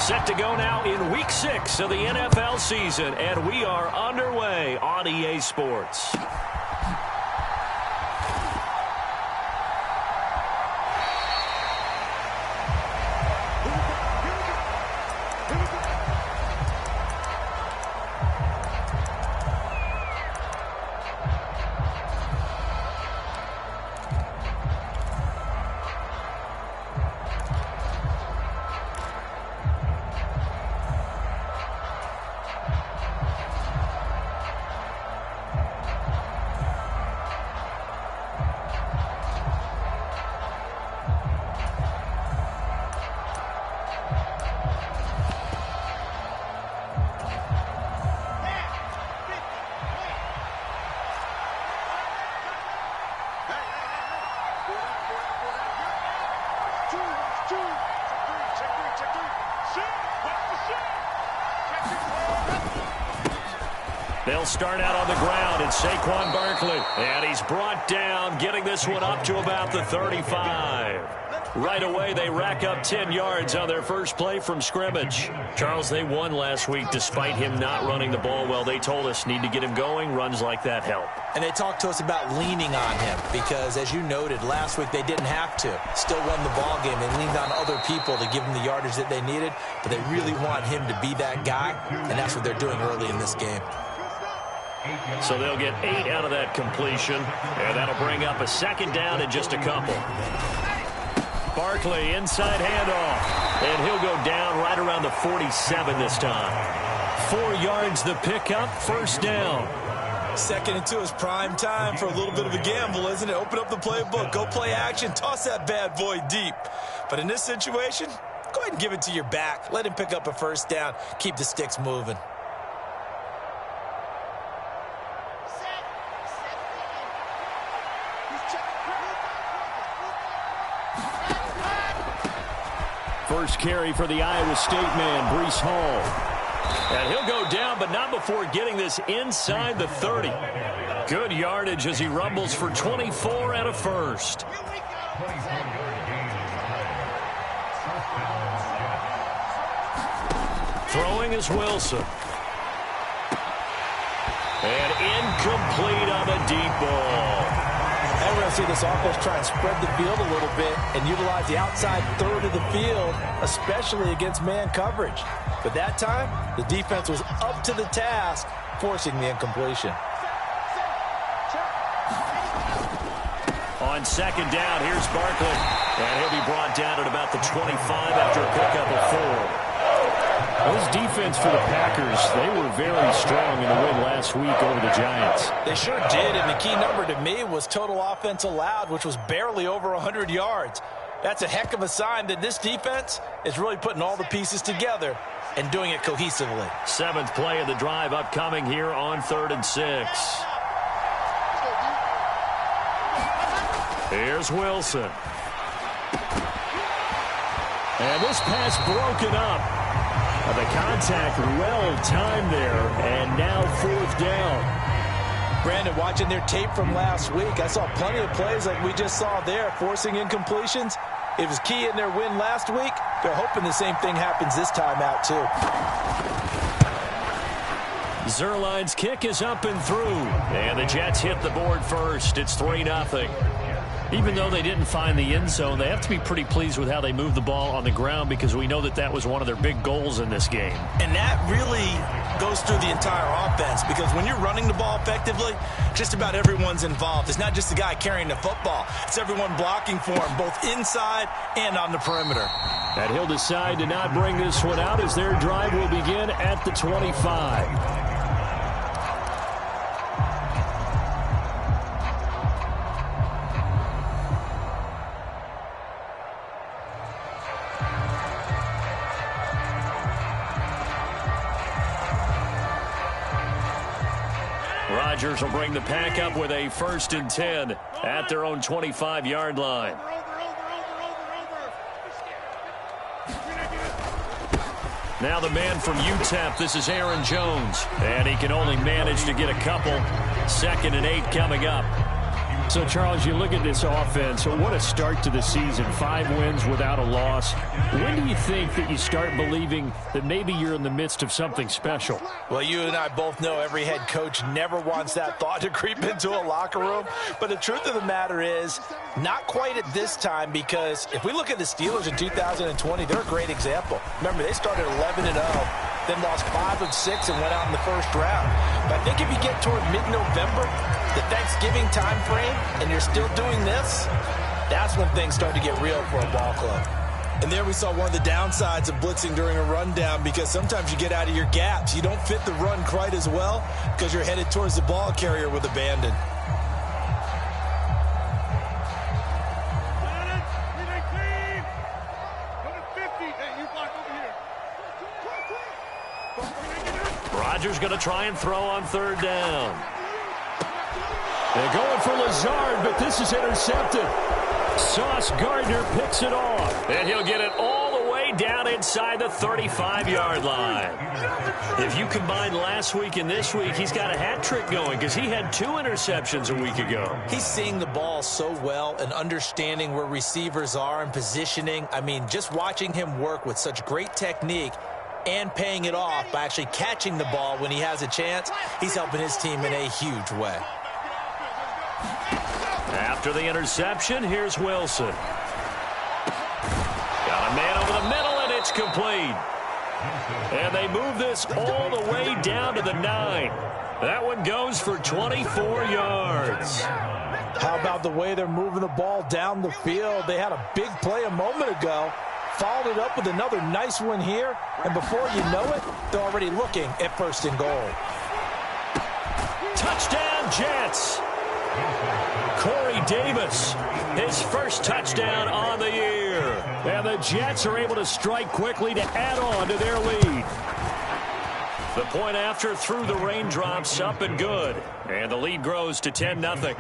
Set to go now in Week 6 of the NFL season, and we are underway on EA Sports. They'll start out on the ground, and Saquon Barkley. And he's brought down, getting this one up to about the 35. Right away, they rack up 10 yards on their first play from scrimmage. Charles, they won last week despite him not running the ball well. They told us need to get him going. Runs like that help. And they talked to us about leaning on him because, as you noted, last week they didn't have to. Still won the ball game. They leaned on other people to give them the yardage that they needed, but they really want him to be that guy, and that's what they're doing early in this game. So they'll get 8 out of that completion, and that'll bring up a second down in just a couple. Barkley, inside handoff, and he'll go down right around the 47 this time. 4 yards the pickup, first down. Second and 2 is prime time for a little bit of a gamble, isn't it? Open up the playbook, go play action, toss that bad boy deep. But in this situation, go ahead and give it to your back. Let him pick up a first down, keep the sticks moving. First carry for the Iowa State man, Breece Hall. And he'll go down, but not before getting this inside the 30. Good yardage as he rumbles for 24 and a first. Throwing is Wilson. And incomplete on the deep ball. And we're going to see this offense try and spread the field a little bit and utilize the outside third of the field, especially against man coverage. But that time, the defense was up to the task, forcing the incompletion. On second down, here's Barkley. And he'll be brought down at about the 25 after a pickup of 4. This defense for the Packers, they were very strong in the win last week over the Giants. They sure did, and the key number to me was total offense allowed, which was barely over 100 yards. That's a heck of a sign that this defense is really putting all the pieces together and doing it cohesively. 7th play of the drive upcoming here on 3rd and 6. Here's Wilson. And this pass broken up. The contact well-timed there, and now 4th down. Brandon, watching their tape from last week, I saw plenty of plays like we just saw there, forcing incompletions. It was key in their win last week. They're hoping the same thing happens this time out, too. Zerline's kick is up and through, and the Jets hit the board first. It's 3-0. Even though they didn't find the end zone, they have to be pretty pleased with how they moved the ball on the ground because we know that that was one of their big goals in this game. And that really goes through the entire offense because when you're running the ball effectively, just about everyone's involved. It's not just the guy carrying the football. It's everyone blocking for him, both inside and on the perimeter. And he'll decide to not bring this one out as their drive will begin at the 25. Rodgers will bring the pack up with a 1st and 10 at their own 25-yard line. Now the man from UTEP, this is Aaron Jones, and he can only manage to get a couple. 2nd and 8 coming up. So, Charles, you look at this offense, what a start to the season. 5 wins without a loss. When do you think that you start believing that maybe you're in the midst of something special? Well, you and I both know every head coach never wants that thought to creep into a locker room. But the truth of the matter is, not quite at this time, because if we look at the Steelers in 2020, they're a great example. Remember, they started 11-0. Then lost 5 of 6 and went out in the first round. But I think if you get toward mid-November, the Thanksgiving time frame, and you're still doing this, that's when things start to get real for a ball club. And there we saw one of the downsides of blitzing during a rundown, because sometimes you get out of your gaps. You don't fit the run quite as well because you're headed towards the ball carrier with abandon. Rodgers going to try and throw on 3rd down. They're going for Lazard, but this is intercepted. Sauce Gardner picks it off, and he'll get it all the way down inside the 35-yard line. If you combine last week and this week, he's got a hat trick going because he had 2 interceptions a week ago. He's seeing the ball so well and understanding where receivers are and positioning. I mean, just watching him work with such great technique and paying it off by actually catching the ball when he has a chance, he's helping his team in a huge way. After the interception, here's Wilson. Got a man over the middle, and it's complete. And they move this all the way down to the 9. That one goes for 24 yards. How about the way they're moving the ball down the field? They had a big play a moment ago. Followed it up with another nice one here, and before you know it, they're already looking at 1st and goal. Touchdown, Jets. Corey Davis, his first touchdown on the year. And the Jets are able to strike quickly to add on to their lead. The point after through the raindrops, up and good. And the lead grows to 10-0.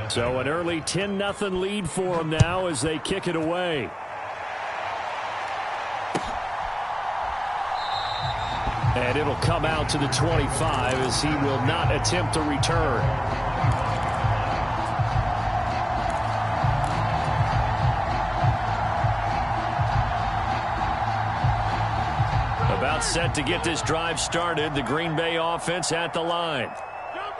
So an early 10-0 lead for them now as they kick it away. And it'll come out to the 25 as he will not attempt to return. About set to get this drive started. The Green Bay offense at the line.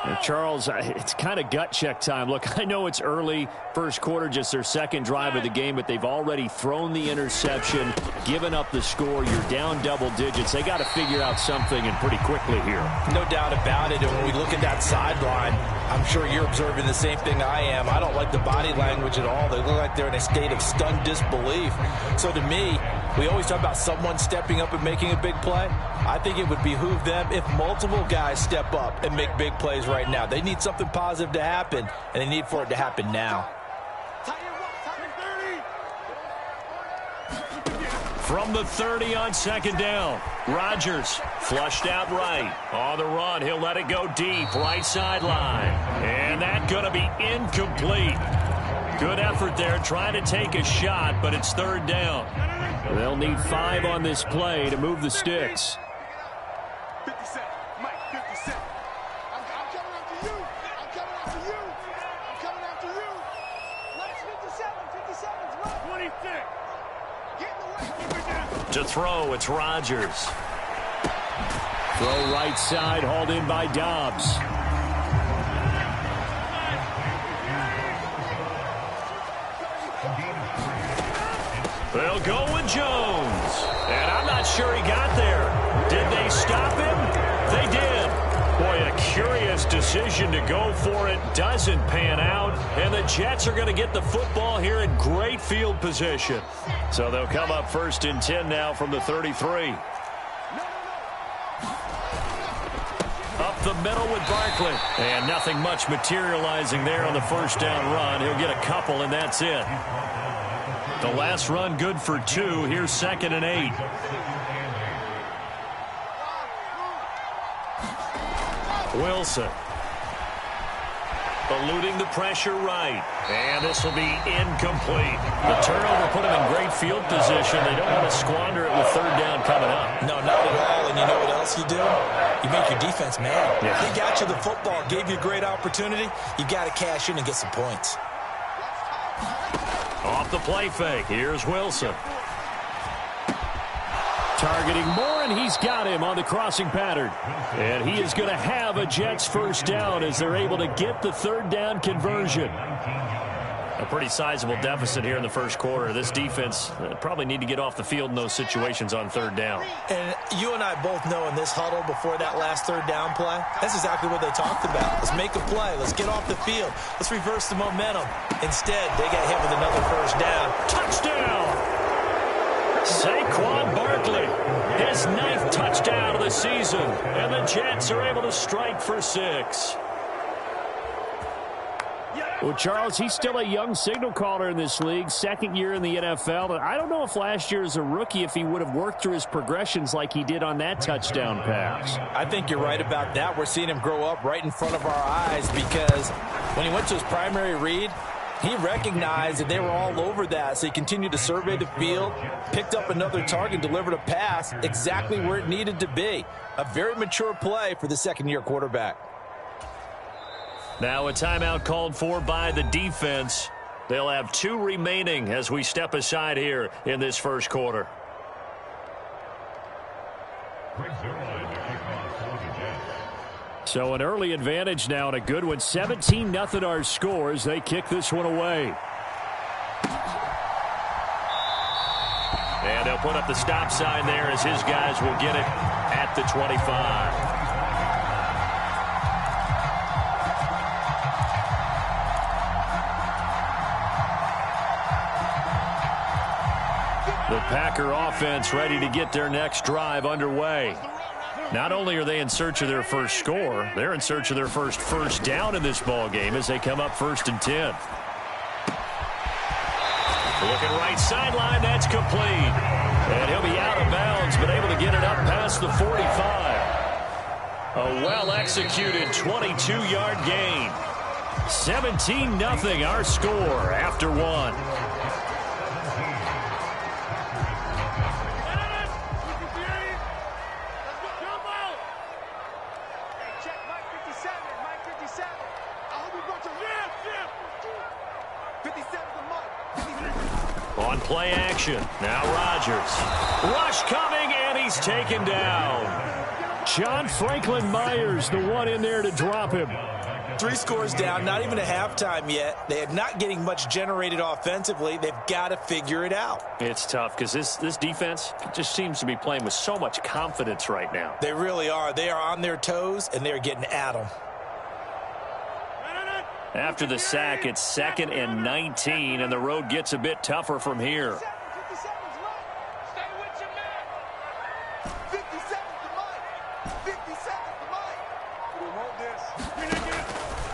And Charles, it's kind of gut check time. Look, I know it's early, first quarter, just their 2nd drive of the game, but they've already thrown the interception, given up the score. You're down double digits. They got to figure out something, and pretty quickly here. No doubt about it. And when we look at that sideline, I'm sure you're observing the same thing I am. I don't like the body language at all. They look like they're in a state of stunned disbelief. So to me, we always talk about someone stepping up and making a big play. I think it would behoove them if multiple guys step up and make big plays right now. They need something positive to happen, and they need for it to happen now. From the 30 on 2nd down, Rodgers flushed out right. On the run, he'll let it go deep, right sideline. And that's going to be incomplete. Good effort there, trying to take a shot, but it's 3rd down. They'll need 5 on this play to move the sticks. 50 Cent, Mike, 50 Cent. I'm coming after you. I'm coming after you. I'm coming after you. Let's 57. 57's right. 26. Get in the way. Keep it down. To throw, it's Rodgers. Throw right side, hauled in by Dobbs. They'll go with Jones. And I'm not sure he got there. Did they stop him? They did. Boy, a curious decision to go for it. Doesn't pan out. And the Jets are going to get the football here in great field position. So they'll come up 1st and 10 now from the 33. Up the middle with Barkley. And nothing much materializing there on the 1st down run. He'll get a couple, and that's it. The last run good for 2. Here's 2nd and 8. Wilson. Eluding the pressure right. And this will be incomplete. The turnover put him in great field position. They don't want to squander it with third down coming up. No, not at all. And you know what else you do? You make your defense mad. Yeah. They got you the football, gave you a great opportunity. You got to cash in and get some points. Off the play fake. Here's Wilson. Targeting Moore, and he's got him on the crossing pattern. And he is going to have a Jets first down as they're able to get the third down conversion. A pretty sizable deficit here in the first quarter. This defense probably need to get off the field in those situations on third down. And you and I both know in this huddle before that last third down play, that's exactly what they talked about. Let's make a play. Let's get off the field. Let's reverse the momentum. Instead, they got hit with another first down. Touchdown! Saquon Barkley, his 9th touchdown of the season, and the Jets are able to strike for 6. Well, Charles, he's still a young signal caller in this league, second year in the NFL. And I don't know if last year as a rookie, if he would have worked through his progressions like he did on that touchdown pass. I think you're right about that. We're seeing him grow up right in front of our eyes because when he went to his primary read, he recognized that they were all over that, so he continued to survey the field, picked up another target, delivered a pass exactly where it needed to be. A very mature play for the second-year quarterback. Now a timeout called for by the defense. They'll have 2 remaining as we step aside here in this first quarter. So an early advantage now and a good one. 17-0 our score as they kick this one away. And they'll put up the stop sign there as his guys will get it at the 25. The Packer offense ready to get their next drive underway. Not only are they in search of their first score, they're in search of their first down in this ball game as they come up 1st and 10. Looking right sideline, that's complete. And he'll be out of bounds, but able to get it up past the 45. A well-executed 22-yard gain. 17-0 our score after 1. On play action, now Rodgers. Rush coming, and he's taken down. John Franklin Myers, the one in there to drop him. 3 scores down, not even a halftime yet. They are not getting much generated offensively. They've got to figure it out. It's tough because this defense just seems to be playing with so much confidence right now. They really are. They are on their toes, and they're getting at them. After the sack, it's 2nd and 19, and the road gets a bit tougher from here.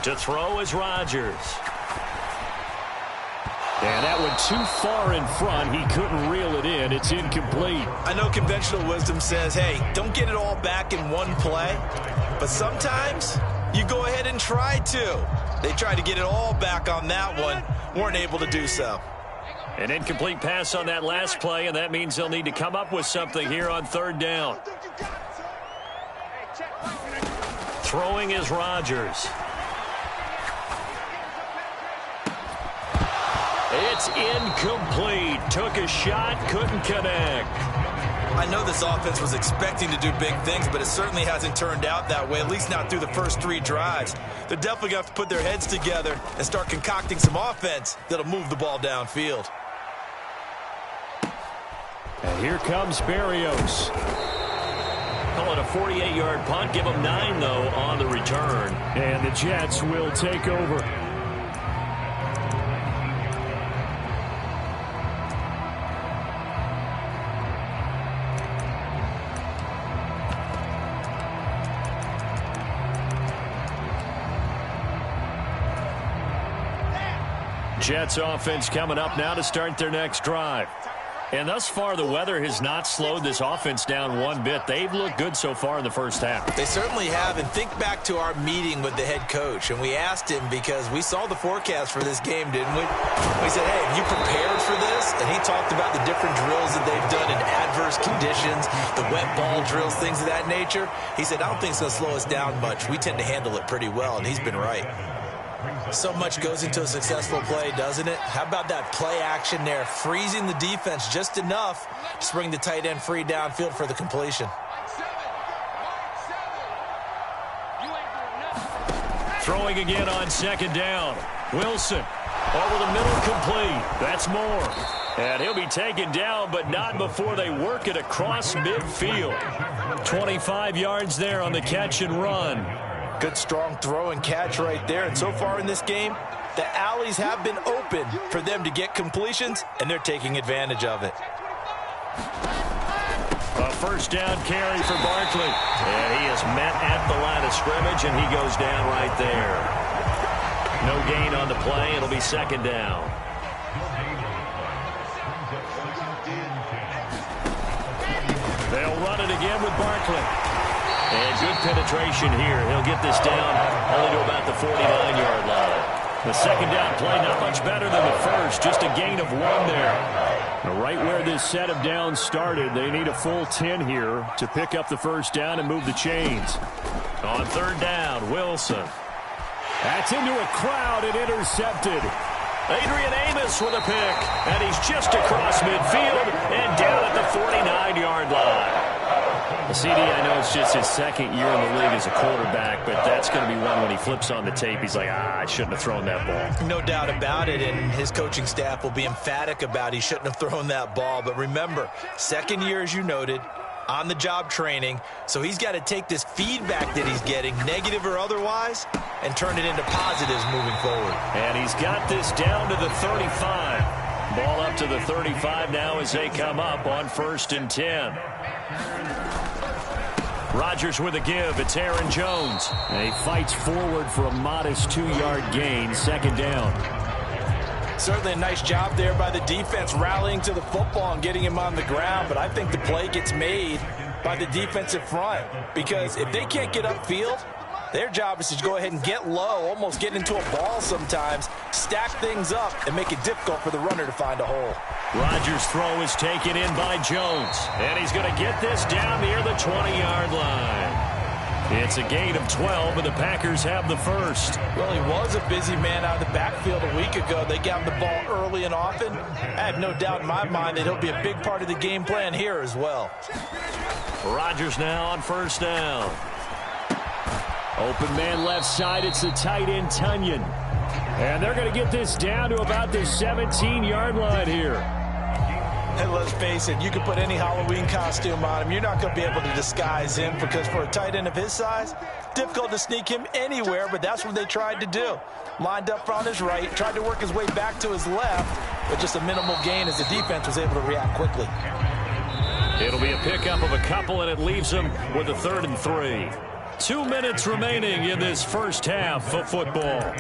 To throw is Rodgers. And that went too far in front. He couldn't reel it in. It's incomplete. I know conventional wisdom says, hey, don't get it all back in one play. But sometimes you go ahead and try to. They tried to get it all back on that one. Weren't able to do so. An incomplete pass on that last play, and that means they'll need to come up with something here on 3rd down. Throwing is Rodgers. It's incomplete. Took a shot, couldn't connect. I know this offense was expecting to do big things, but it certainly hasn't turned out that way, at least not through the first 3 drives. They're definitely going to have to put their heads together and start concocting some offense that'll move the ball downfield. And here comes Berrios. Call it a 48-yard punt. Give them 9, though, on the return. And the Jets will take over. Jets offense coming up now to start their next drive. And thus far, the weather has not slowed this offense down one bit. They've looked good so far in the first half. They certainly have. And think back to our meeting with the head coach. And we asked him, because we saw the forecast for this game, didn't we? We said, hey, have you prepared for this? And he talked about the different drills that they've done in adverse conditions, the wet ball drills, things of that nature. He said, I don't think it's going to slow us down much. We tend to handle it pretty well, and he's been right. So much goes into a successful play, doesn't it? How about that play action there, freezing the defense just enough to bring the tight end free downfield for the completion. Throwing again on second down. Wilson over the middle, complete. That's Moore. And he'll be taken down, but not before they work it across midfield. 25 yards there on the catch and run. Good, strong throw and catch right there. And so far in this game, the alleys have been open for them to get completions, and they're taking advantage of it. A first down carry for Barkley. And he is met at the line of scrimmage, and he goes down right there. No gain on the play. It'll be second down. They'll run it again with Barkley. And good penetration here. He'll get this down only to about the 49-yard line. The second down play not much better than the first, just a gain of 1 there. Right where this set of downs started, they need a full 10 here to pick up the first down and move the chains. On third down, Wilson. That's into a crowd and intercepted. Adrian Amos with a pick, and he's just across midfield and down at the 49-yard line. CD, I know it's just his second year in the league as a quarterback, but that's going to be one when he flips on the tape, he's like, I shouldn't have thrown that ball. No doubt about it, and his coaching staff will be emphatic about he shouldn't have thrown that ball. But remember, second year, as you noted, on-the-job training, so he's got to take this feedback that he's getting, negative or otherwise, and turn it into positives moving forward. And he's got this down to the 35. Ball up to the 35 now as they come up on 1st and 10. Rodgers with a give. It's Aaron Jones. And he fights forward for a modest 2-yard gain. Second down. Certainly a nice job there by the defense rallying to the football and getting him on the ground. But I think the play gets made by the defensive front, because if they can't get upfield, their job is to go ahead and get low, almost get into a ball sometimes, stack things up, and make it difficult for the runner to find a hole. Rodgers' throw is taken in by Jones, and he's going to get this down near the 20-yard line. It's a gain of 12, and the Packers have the first. Well, he was a busy man out of the backfield a week ago. They got him the ball early and often. I have no doubt in my mind that he'll be a big part of the game plan here as well. Rodgers now on first down. Open man left side. It's the tight end, Tunyon. And they're going to get this down to about the 17-yard line here. And let's face it, you can put any Halloween costume on him. You're not going to be able to disguise him, because for a tight end of his size, difficult to sneak him anywhere, but that's what they tried to do. Lined up on his right, tried to work his way back to his left, but just a minimal gain as the defense was able to react quickly. It'll be a pickup of a couple, and it leaves them with a 3rd and 3. 2 minutes remaining in this first half of football.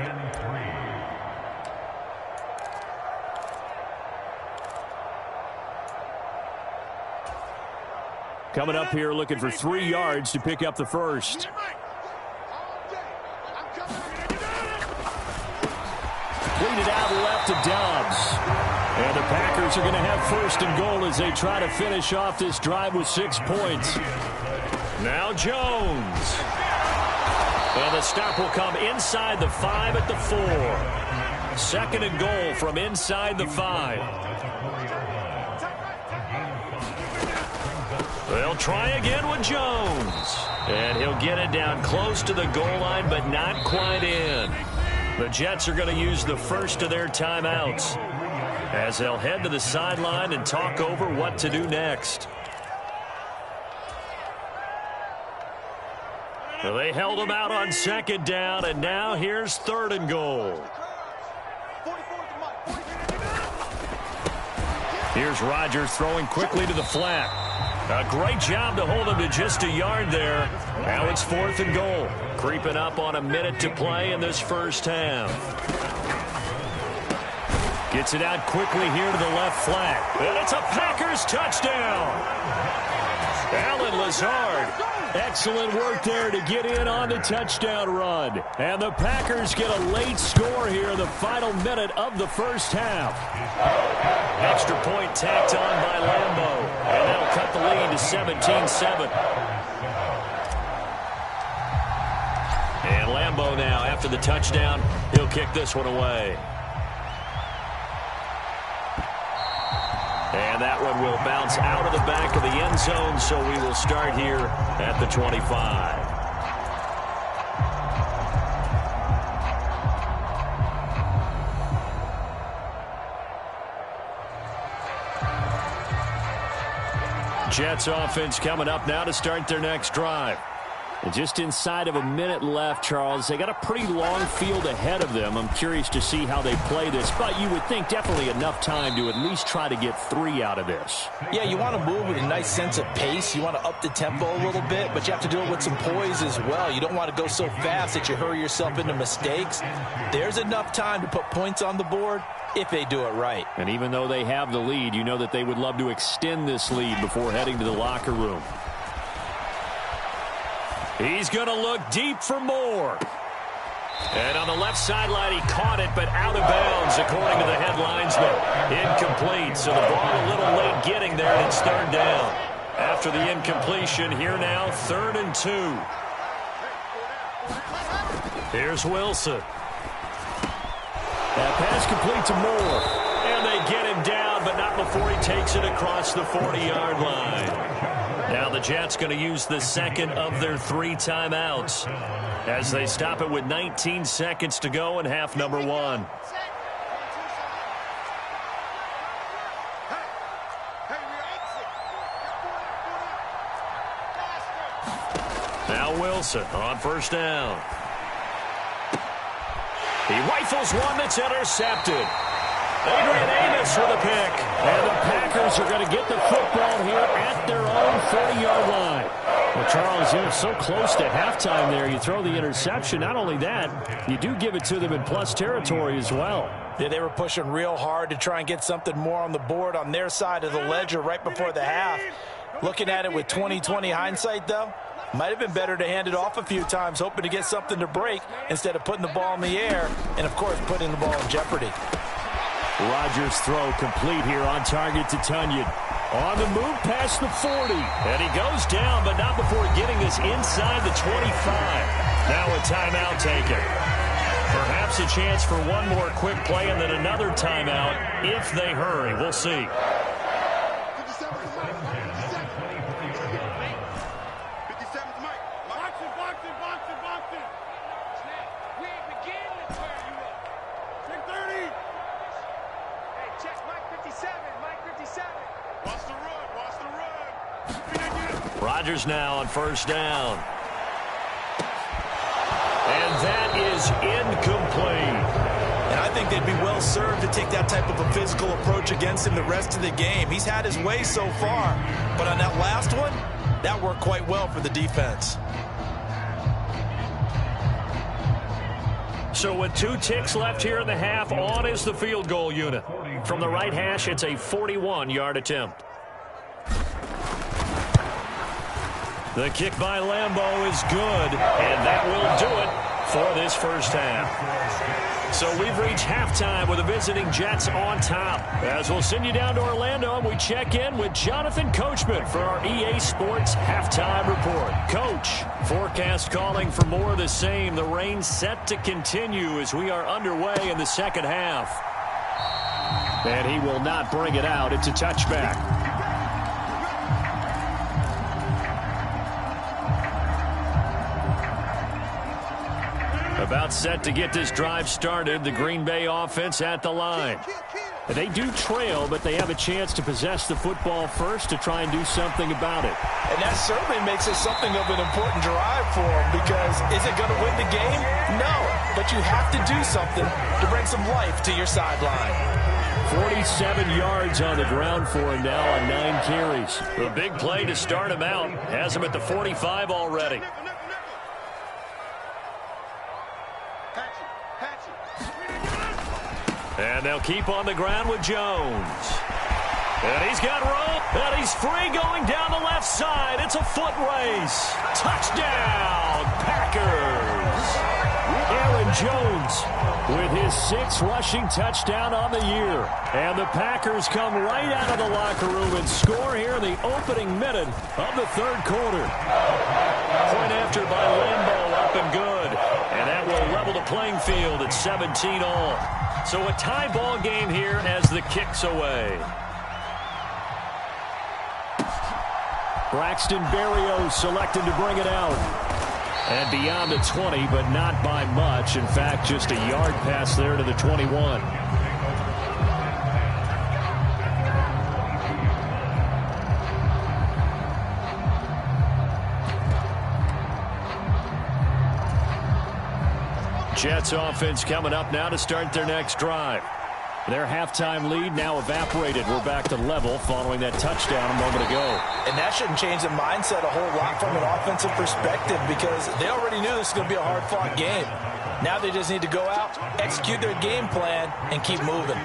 Coming up here looking for 3 yards to pick up the first. Cleaned it out left to Dobbs. And the Packers are going to have 1st and goal as they try to finish off this drive with 6 points. Now Jones. And the stop will come inside the 5 at the 4. 2nd and goal from inside the 5. They'll try again with Jones. And he'll get it down close to the goal line, but not quite in. The Jets are going to use the first of their timeouts as they'll head to the sideline and talk over what to do next. Well, they held him out on 2nd down, and now here's 3rd and goal. Here's Rodgers throwing quickly to the flat. A great job to hold him to just a yard there. Now it's 4th and goal. Creeping up on a minute to play in this first half. Gets it out quickly here to the left flat. And it's a Packers touchdown. Alan Lazard. Excellent work there to get in on the touchdown run. And the Packers get a late score here in the final minute of the first half. Extra point tacked on by Lambeau. And that'll cut the lead to 17-7. And Lambeau now, after the touchdown, he'll kick this one away. And that one will bounce out of the back of the end zone, so we will start here at the 25. Jets offense coming up now to start their next drive. And just inside of a minute left, Charles. They got a pretty long field ahead of them. I'm curious to see how they play this, but you would think definitely enough time to at least try to get 3 out of this. Yeah, you want to move with a nice sense of pace. You want to up the tempo a little bit, but you have to do it with some poise as well. You don't want to go so fast that you hurry yourself into mistakes. There's enough time to put points on the board if they do it right. And even though they have the lead, you know that they would love to extend this lead before heading to the locker room. He's going to look deep for more. And on the left sideline, he caught it, but out of bounds, according to the headlinesman. Incomplete, so the ball a little late getting there, and it's third down. After the incompletion, here now, 3rd and 2. Here's Wilson. That pass complete to Moore. And they get him down, but not before he takes it across the 40-yard line. Now the Jets going to use the second of their 3 timeouts as they stop it with 19 seconds to go in half number 1. Now Wilson on first down. He rifles one that's intercepted. Adrian Amos with a pick. And the Packers are going to get the football here at their own 40-yard line. Well, Charles, you're so close to halftime there. You throw the interception. Not only that, you do give it to them in plus territory as well. Yeah, they were pushing real hard to try and get something more on the board on their side of the ledger right before the half. Looking at it with 20/20 hindsight, though, might have been better to hand it off a few times, hoping to get something to break instead of putting the ball in the air and, of course, putting the ball in jeopardy. Rodgers' throw complete here on target to Tunyon. On the move past the 40. And he goes down, but not before getting this inside the 25. Now a timeout taken. Perhaps a chance for one more quick play and then another timeout if they hurry. We'll see. Rodgers now on first down. And that is incomplete. And I think they'd be well served to take that type of a physical approach against him the rest of the game. He's had his way so far, but on that last one, that worked quite well for the defense. So with 2 ticks left here in the half, on is the field goal unit. From the right hash, it's a 41-yard attempt. The kick by Lambeau is good, and that will do it for this first half. So we've reached halftime with the visiting Jets on top. As we'll send you down to Orlando, and we check in with Jonathan Coachman for our EA Sports Halftime Report. Coach, forecast calling for more of the same. The rain set to continue as we are underway in the second half. And he will not bring it out. It's a touchback. About set to get this drive started. The Green Bay offense at the line. They do trail, but they have a chance to possess the football first to try and do something about it. And that certainly makes it something of an important drive for them, because is it going to win the game? No, but you have to do something to bring some life to your sideline. 47 yards on the ground for him now on 9 carries. A big play to start him out. Has him at the 45 already. And And they'll keep on the ground with Jones. And he's got room. And he's free going down the left side. It's a foot race. Touchdown, Packers. Aaron Jones with his 6th rushing touchdown on the year. And the Packers come right out of the locker room and score here in the opening minute of the 3rd quarter. Point after by Lambeau, up and good. And that will level the playing field at 17-all. So a tie ball game here as the kick's away. Braxton Berrios selected to bring it out. And beyond the 20, but not by much. In fact, just a yard pass there to the 21. Jets offense coming up now to start their next drive. Their halftime lead now evaporated. We're back to level following that touchdown a moment ago. And that shouldn't change the mindset a whole lot from an offensive perspective because they already knew this was going to be a hard-fought game. Now they just need to go out, execute their game plan, and keep moving.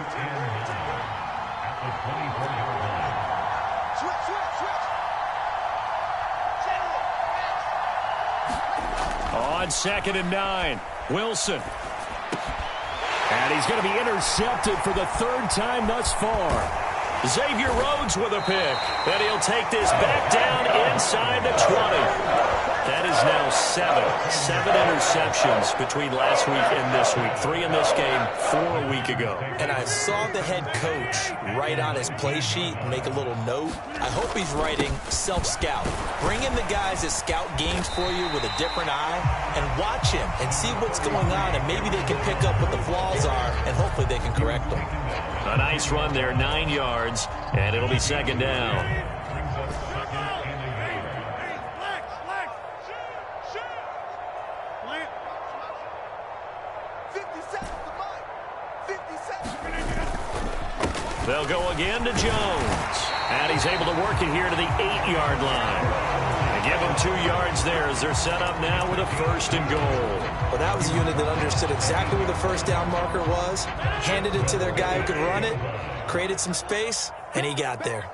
On 2nd and 9, Wilson. And he's going to be intercepted for the 3rd time thus far. Xavier Rhodes with a pick. And he'll take this back down inside the 20. That is now 7 interceptions between last week and this week. 3 in this game, 4 a week ago. And I saw the head coach write on his play sheet and make a little note. I hope he's writing self-scout. Bring in the guys that scout games for you with a different eye and watch him and see what's going on, and maybe they can pick up what the flaws are, and hopefully they can correct them. A nice run there, 9 yards, and it'll be 2nd down. They'll go again to Jones. And he's able to work it here to the 8-yard line. And give them 2 yards there as they're set up now with a 1st and goal. Well, that was a unit that understood exactly where the 1st down marker was, handed it to their guy who could run it, created some space, and he got there.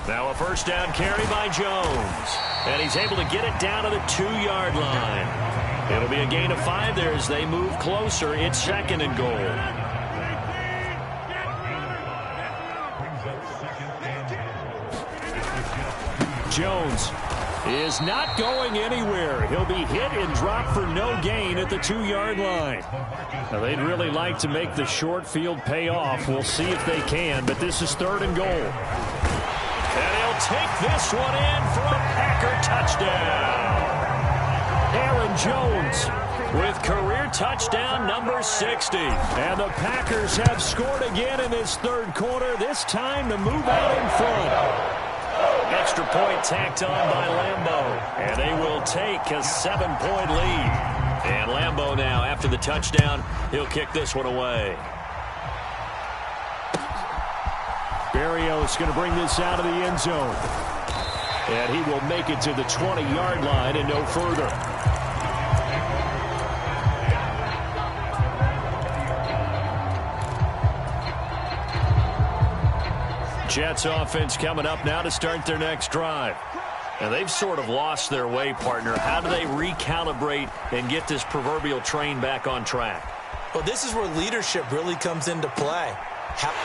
Now a 1st down carry by Jones. And he's able to get it down to the 2-yard line. It'll be a gain of 5 there as they move closer. It's 2nd and goal. Jones is not going anywhere. He'll be hit and dropped for no gain at the 2-yard line. Now, they'd really like to make the short field pay off. We'll see if they can, but this is 3rd and goal. And he'll take this one in for a Packer touchdown. Aaron Jones with career touchdown number 60. And the Packers have scored again in this 3rd quarter, this time to move out in front. Extra point tacked on by Lambeau. And they will take a 7-point lead. And Lambeau now, after the touchdown, he'll kick this one away. Berrios going to bring this out of the end zone. And he will make it to the 20-yard line and no further. Jets offense coming up now to start their next drive. And they've sort of lost their way, partner. How do they recalibrate and get this proverbial train back on track? Well, this is where leadership really comes into play.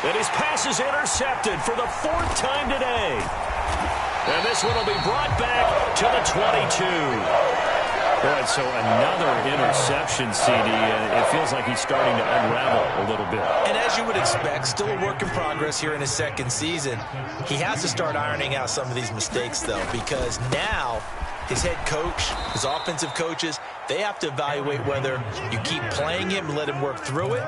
And his pass is intercepted for the 4th time today. And this one will be brought back to the 22. Boy, so another interception, CD. It feels like he's starting to unravel a little bit. And as you would expect, still a work in progress here in his 2nd season. He has to start ironing out some of these mistakes, though, because now his head coach, his offensive coaches, they have to evaluate whether you keep playing him and let him work through it,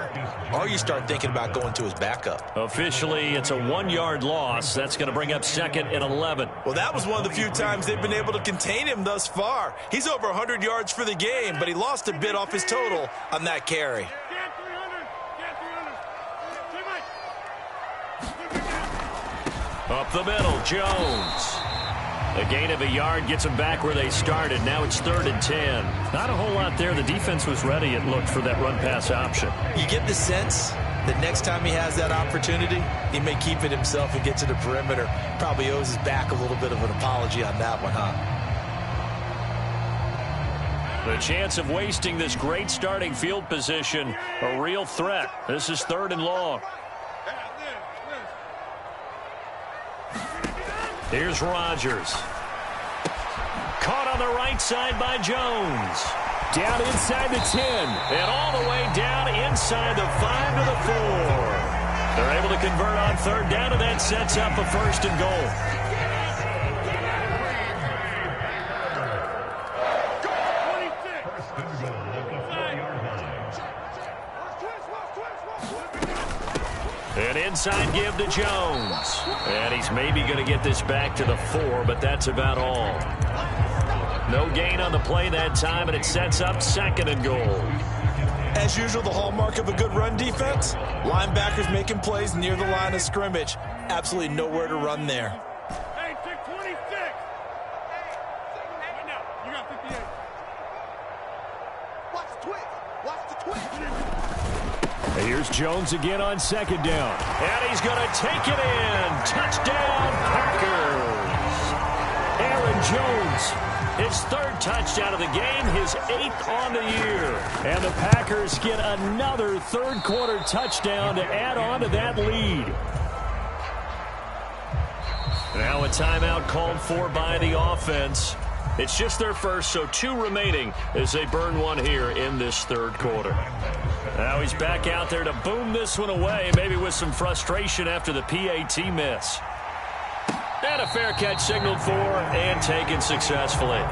or you start thinking about going to his backup. Officially, it's a 1-yard loss. That's going to bring up 2nd and 11. Well, that was one of the few times they've been able to contain him thus far. He's over 100 yards for the game, but he lost a bit off his total on that carry. Up the middle, Jones. A gain of a yard gets them back where they started. Now it's 3rd and 10. Not a whole lot there. The defense was ready, it looked, for that run-pass option. You get the sense that next time he has that opportunity, he may keep it himself and get to the perimeter. Probably owes his back a little bit of an apology on that one, huh? The chance of wasting this great starting field position, a real threat. This is 3rd and long. Here's Rodgers. Caught on the right side by Jones. Down inside the 10. And all the way down inside the 5 to the 4. They're able to convert on 3rd down, and that sets up a 1st and goal. An inside give to Jones. And he's maybe going to get this back to the 4, but that's about all. No gain on the play that time, and it sets up 2nd and goal. As usual, the hallmark of a good run defense, linebackers making plays near the line of scrimmage. Absolutely nowhere to run there. Hey, take 26. Right now, you got 58. Watch the twist. Watch the twist. Here's Jones again on 2nd down. And he's going to take it in. Touchdown, Packers. Aaron Jones, his 3rd touchdown of the game, his 8th on the year. And the Packers get another 3rd quarter touchdown to add on to that lead. Now a timeout called for by the offense. It's just their first, so 2 remaining as they burn one here in this 3rd quarter. Now he's back out there to boom this one away, maybe with some frustration after the PAT miss. And a fair catch signaled for and taken successfully.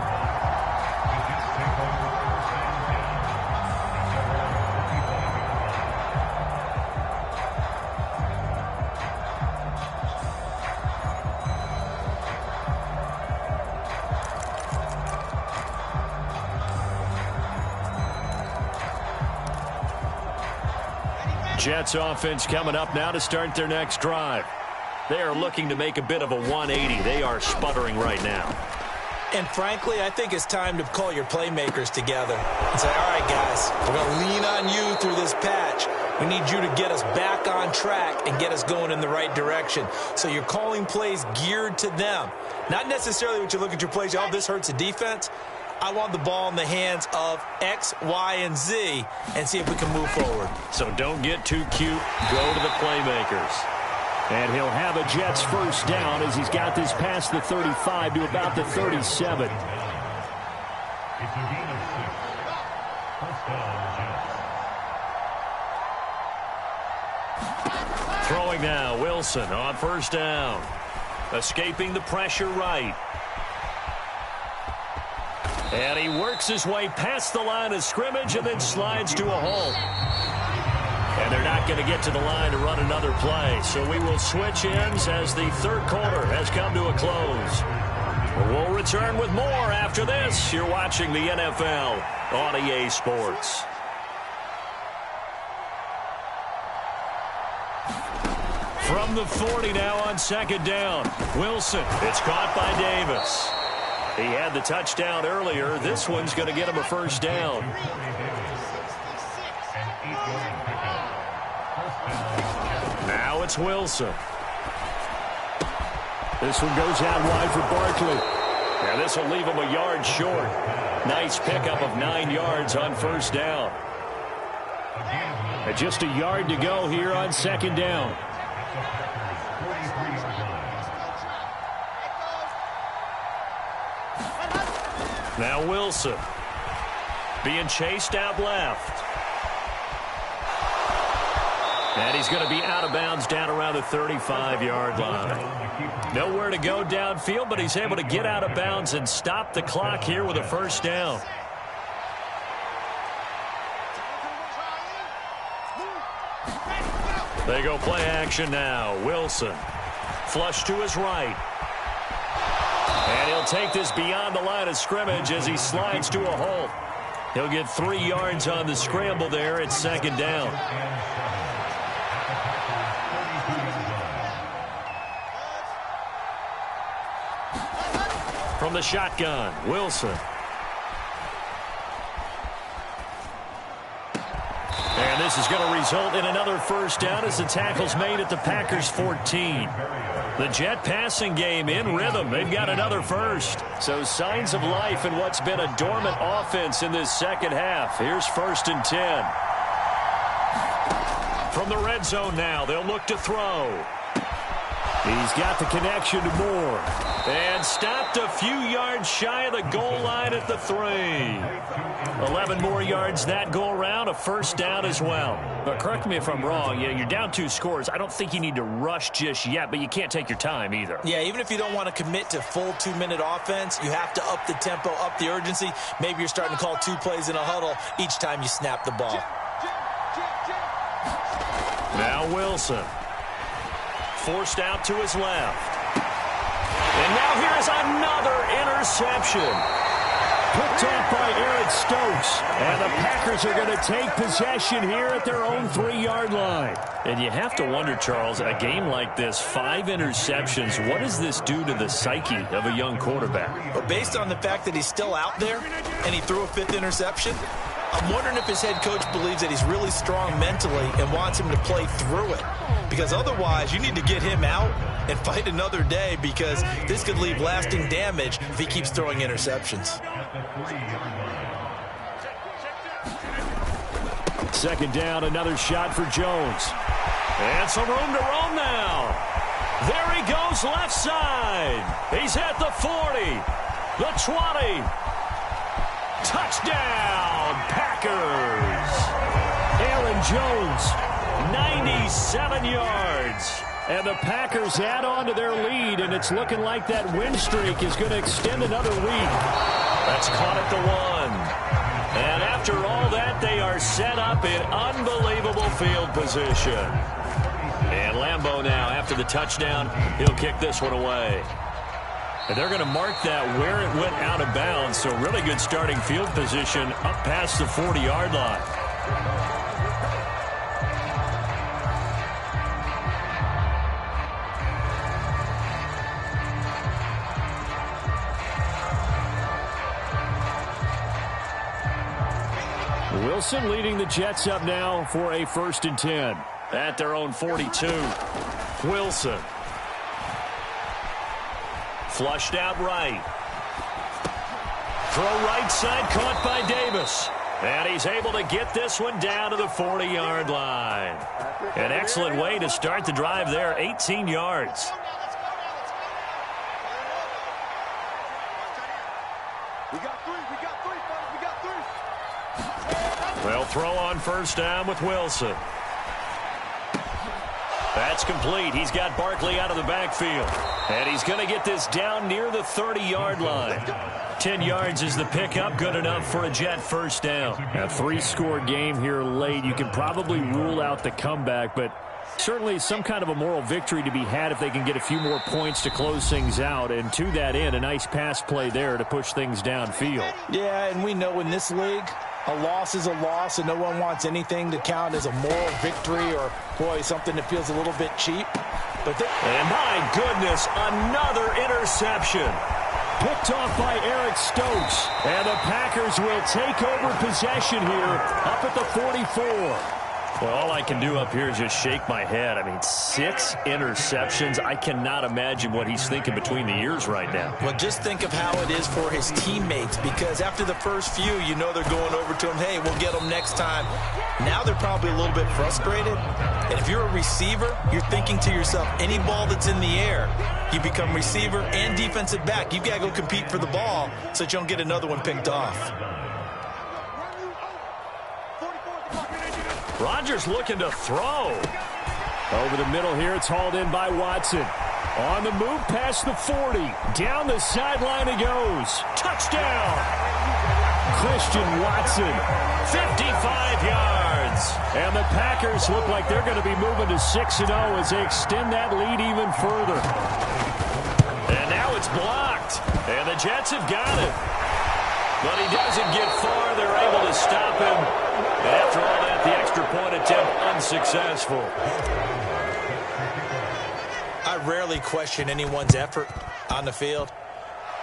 Jets offense coming up now to start their next drive. They are looking to make a bit of a 180. They are sputtering right now. And frankly, I think it's time to call your playmakers together and say, all right, guys, we're going to lean on you through this patch. We need you to get us back on track and get us going in the right direction. So you're calling plays geared to them. Not necessarily what you look at your plays, oh, this hurts the defense. I want the ball in the hands of X, Y, and Z and see if we can move forward. So don't get too cute. Go to the playmakers. And he'll have a Jets 1st down as he's got this past the 35 to about the 37. Throwing now, Wilson on 1st down. Escaping the pressure right. And he works his way past the line of scrimmage and then slides to a halt. And they're not going to get to the line to run another play. So we will switch ends as the 3rd quarter has come to a close. We'll return with more after this. You're watching the NFL on EA Sports. From the 40 now on 2nd down. Wilson, it's caught by Davis. He had the touchdown earlier. This one's going to get him a 1st down. Now it's Wilson. This one goes out wide for Barkley. And this will leave him a yard short. Nice pickup of 9 yards on 1st down. And just a yard to go here on 2nd down. Now Wilson being chased out left. And he's going to be out of bounds down around the 35-yard line. Nowhere to go downfield, but he's able to get out of bounds and stop the clock here with a 1st down. They go play action now. Wilson flush to his right. And he'll take this beyond the line of scrimmage as he slides to a halt. He'll get 3 yards on the scramble there at 2nd down. From the shotgun, Wilson. And this is going to result in another first down as the tackle's made at the Packers' 14. The Jet passing game in rhythm. They've got another first. So signs of life in what's been a dormant offense in this second half. Here's 1st and 10. From the red zone now, they'll look to throw. He's got the connection to Moore. And stopped a few yards shy of the goal line at the 3. 11 more yards that go around, a first down as well. But correct me if I'm wrong, you're down 2 scores. I don't think you need to rush just yet, but you can't take your time either. Yeah, even if you don't want to commit to full 2-minute offense, you have to up the tempo, up the urgency. Maybe you're starting to call 2 plays in a huddle each time you snap the ball. Now Wilson. Forced out to his left. And now here's another interception. Picked off by Eric Stokes. And the Packers are going to take possession here at their own 3-yard line. And you have to wonder, Charles, a game like this, 5 interceptions, what does this do to the psyche of a young quarterback? But based on the fact that he's still out there and he threw a 5th interception, I'm wondering if his head coach believes that he's really strong mentally and wants him to play through it. Because otherwise, you need to get him out and fight another day, because this could leave lasting damage if he keeps throwing interceptions. Second down, another shot for Jones. And some room to roam now. There he goes left side. He's at the 40, the 20. Touchdown, Packers. Aaron Jones, 97 yards. And the Packers add on to their lead, and it's looking like that win streak is going to extend another week. That's caught at the 1. And after all that, they are set up in unbelievable field position. And Lambeau now, after the touchdown, he'll kick this one away. And they're going to mark that where it went out of bounds. So really good starting field position up past the 40-yard line. Wilson leading the Jets up now for a 1st and 10. At their own 42. Wilson. Flushed out right. Throw right side, caught by Davis. And he's able to get this one down to the 40-yard line. An excellent way to start the drive there, 18 yards. They'll throw on first down with Wilson. That's complete. He's got Barkley out of the backfield. And he's going to get this down near the 30-yard line. 10 yards is the pickup. Good enough for a Jet first down. A 3-score game here late. You can probably rule out the comeback, but certainly some kind of a moral victory to be had if they can get a few more points to close things out. And to that end, a nice pass play there to push things downfield. Yeah, and we know in this league, a loss is a loss, and no one wants anything to count as a moral victory or, boy, something that feels a little bit cheap. And my goodness, another interception. Picked off by Eric Stokes. And the Packers will take over possession here up at the 44. Well, all I can do up here is just shake my head. I mean, 6 interceptions. I cannot imagine what he's thinking between the ears right now. Well, just think of how it is for his teammates, because after the first few, you know they're going over to him, hey, we'll get them next time. Now they're probably a little bit frustrated. And if you're a receiver, you're thinking to yourself, any ball that's in the air, you become receiver and defensive back. You've got to go compete for the ball so that you don't get another one picked off. Rodgers looking to throw. Over the middle here, it's hauled in by Watson. On the move past the 40. Down the sideline he goes. Touchdown! Christian Watson. 55 yards. And the Packers look like they're going to be moving to 6-0 as they extend that lead even further. And now it's blocked. And the Jets have got it. But he doesn't get far. They're able to stop him. And after all that, the extra point attempt unsuccessful. I rarely question anyone's effort on the field.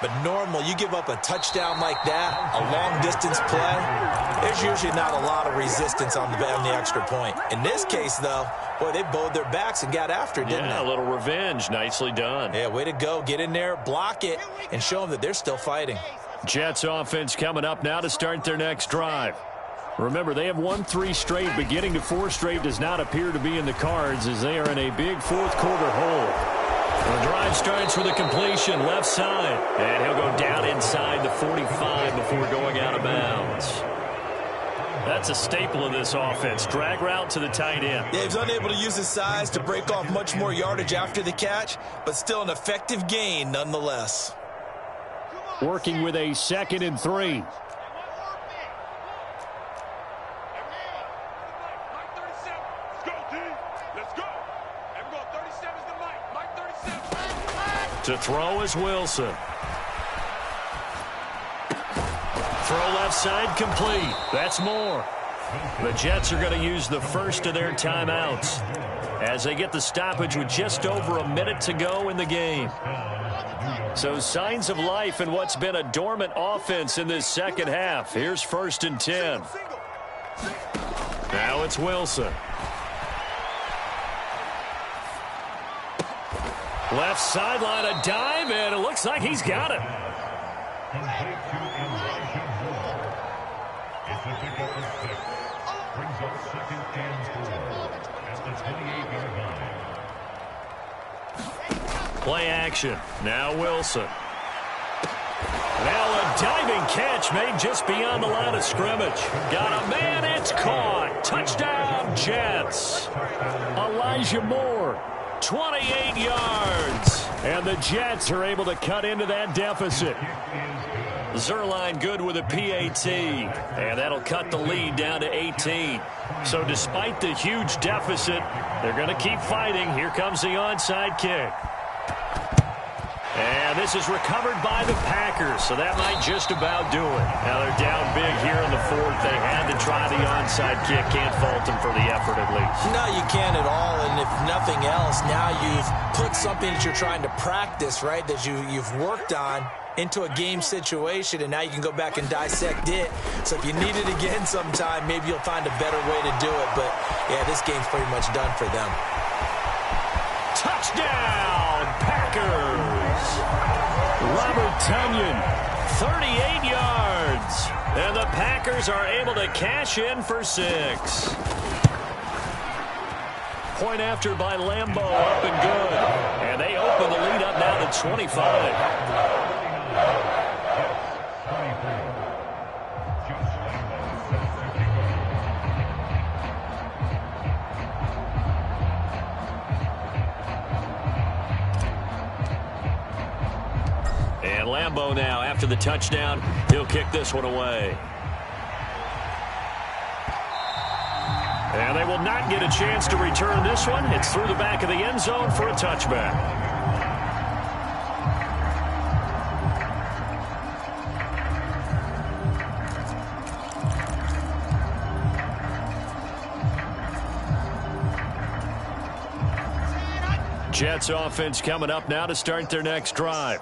But normal, you give up a touchdown like that, a long-distance play, there's usually not a lot of resistance on the extra point. In this case, though, boy, they bowed their backs and got after it, didn't they? Yeah, a little revenge. Nicely done. Yeah, way to go. Get in there, block it, and show them that they're still fighting. Jets offense coming up now to start their next drive. Remember, they have won 3 straight, but getting to 4 straight does not appear to be in the cards as they are in a big fourth-quarter hole. The drive starts with a completion left side, and he'll go down inside the 45 before going out of bounds. That's a staple of this offense. Drag route to the tight end. Yeah, he's unable to use his size to break off much more yardage after the catch, but still an effective gain nonetheless. Working with a 2nd and 3. To throw is Wilson. Throw left side complete. That's more. The Jets are going to use the first of their timeouts as they get the stoppage with just over a minute to go in the game. So signs of life in what's been a dormant offense in this second half. Here's 1st and 10. Now it's Wilson. Left sideline, a dive, and it looks like he's got it. Play action. Now Wilson. Now a diving catch made just beyond the line of scrimmage. Got a man, it's caught. Touchdown, Jets. Elijah Moore. 28 yards. And the Jets are able to cut into that deficit. Zerline good with a PAT. And that'll cut the lead down to 18. So despite the huge deficit, they're going to keep fighting. Here comes the onside kick. And this is recovered by the Packers, so that might just about do it. Now they're down big here in the 4th. They had to try the onside kick. Can't fault them for the effort at least. No, you can't at all, and if nothing else, now you've put something that you're trying to practice, right, that you've worked on into a game situation, and now you can go back and dissect it. So if you need it again sometime, maybe you'll find a better way to do it. But, yeah, this game's pretty much done for them. Touchdown, Packers! Robert Tonyan, 38 yards. And the Packers are able to cash in for 6. Point after by Lambeau, up and good. And they open the lead up now to 25. And Lambeau now, after the touchdown, he'll kick this one away. And they will not get a chance to return this one. It's through the back of the end zone for a touchback. Jets offense coming up now to start their next drive.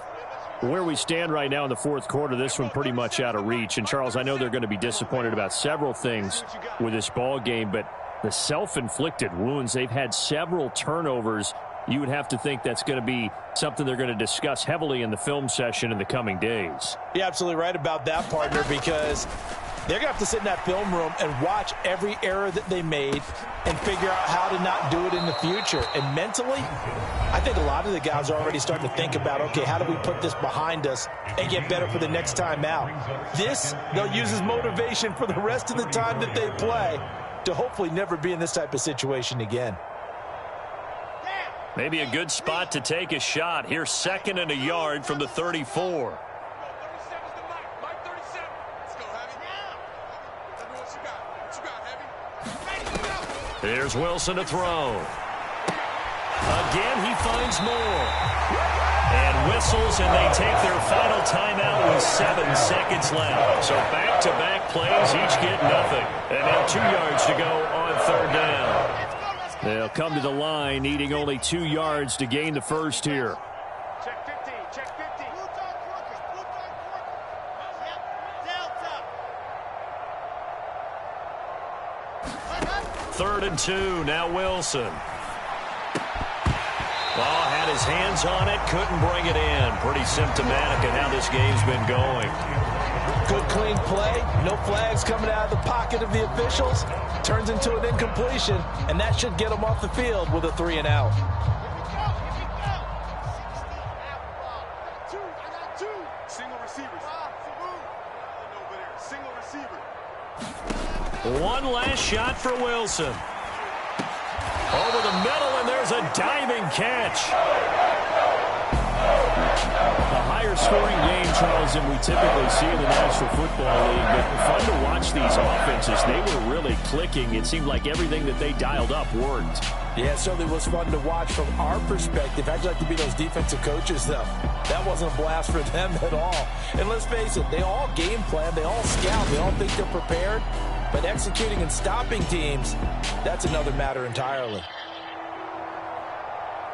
Where we stand right now in the 4th quarter, this one pretty much out of reach. And, Charles, I know they're going to be disappointed about several things with this ball game, but the self-inflicted wounds, they've had several turnovers. You would have to think that's going to be something they're going to discuss heavily in the film session in the coming days. You're absolutely right about that, partner, because they're going to have to sit in that film room and watch every error that they made and figure out how to not do it in the future. And mentally, I think a lot of the guys are already starting to think about, okay, how do we put this behind us and get better for the next time out? This, they'll use as motivation for the rest of the time that they play to hopefully never be in this type of situation again. Maybe a good spot to take a shot. Here's 2nd and a yard from the 34. Here's Wilson to throw. Again, he finds more. And whistles, and they take their final timeout with 7 seconds left. So back-to-back plays, each get nothing. And now 2 yards to go on 3rd down. They'll come to the line, needing only 2 yards to gain the first here. Check 50, check 50. 3rd and 2. Now Wilson. Ball had his hands on it, couldn't bring it in. Pretty symptomatic of how this game's been going. Good, clean play. No flags coming out of the pocket of the officials. Turns into an incompletion, and that should get them off the field with a 3 and out. Single receivers. Single receiver. One last shot for Wilson. Over the middle, and there's a diving catch. A higher scoring game, Charles, than we typically see in the National Football League. But fun to watch these offenses. They were really clicking. It seemed like everything that they dialed up worked. Yeah, it certainly was fun to watch from our perspective. How'd you like to be those defensive coaches, though? That wasn't a blast for them at all. And let's face it, they all game plan, they all scout, they all think they're prepared. But executing and stopping teams, that's another matter entirely.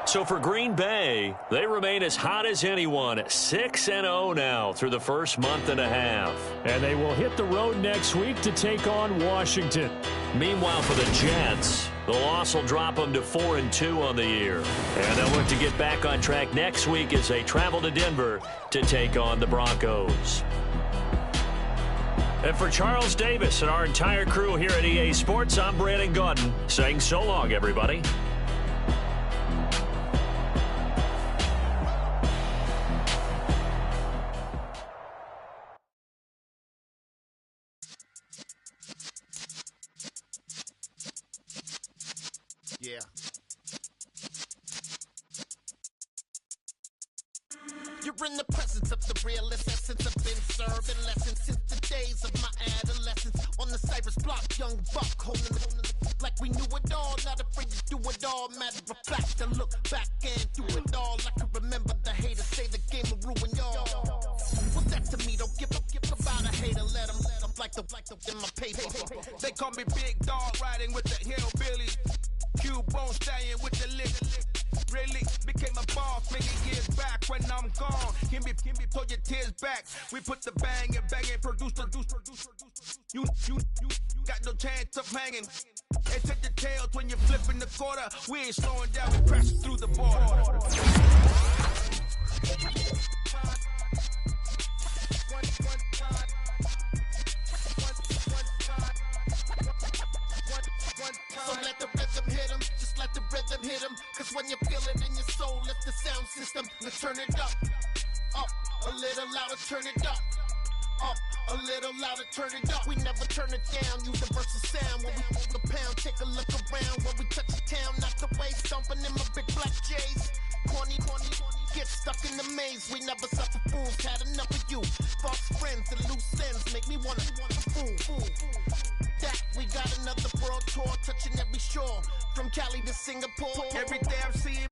So for Green Bay, they remain as hot as anyone, 6-0 now through the first month and a half. And they will hit the road next week to take on Washington. Meanwhile, for the Jets, the loss will drop them to 4-2 on the year. And they'll look to get back on track next week as they travel to Denver to take on the Broncos. And for Charles Davis and our entire crew here at EA Sports, I'm Brandon Gaudin saying so long, everybody. Yeah. You're in the presence of the realest essence. I've been serving lessons since the days of my adolescence. On the Cypress block, young buck holding the like we knew it all. Not afraid to do it all. Matter of fact, to look back and do it all. I can remember the haters say the game will ruin y'all. What's that to me? Don't give about a hater. Let them like the in my paper. They call me Big Dog, riding with the hillbillies. Cubone staying with the lick. Really became a boss many years back when I'm gone. Can be pull your tears back. We put the bang and produce. You got no chance of hanging. And take the tails when you're flipping the quarter. We ain't slowing down, we crashing through the border. So let the rhythm hit him, just let the rhythm hit him. Cause when you feel it in your soul, lift the sound system. Let's turn it up, a little louder, turn it up, a little louder, turn it up. We never turn it down, universal sound. When we move the pound, take a look around. When we touch the town, not the way, stomping in my big black J's. Corny, get stuck in the maze. We never suffer fools, had enough of you. False friends and loose ends make me wanna fool. That we got another world tour, touching every shore, from Cali to Singapore. Every day I'm seeing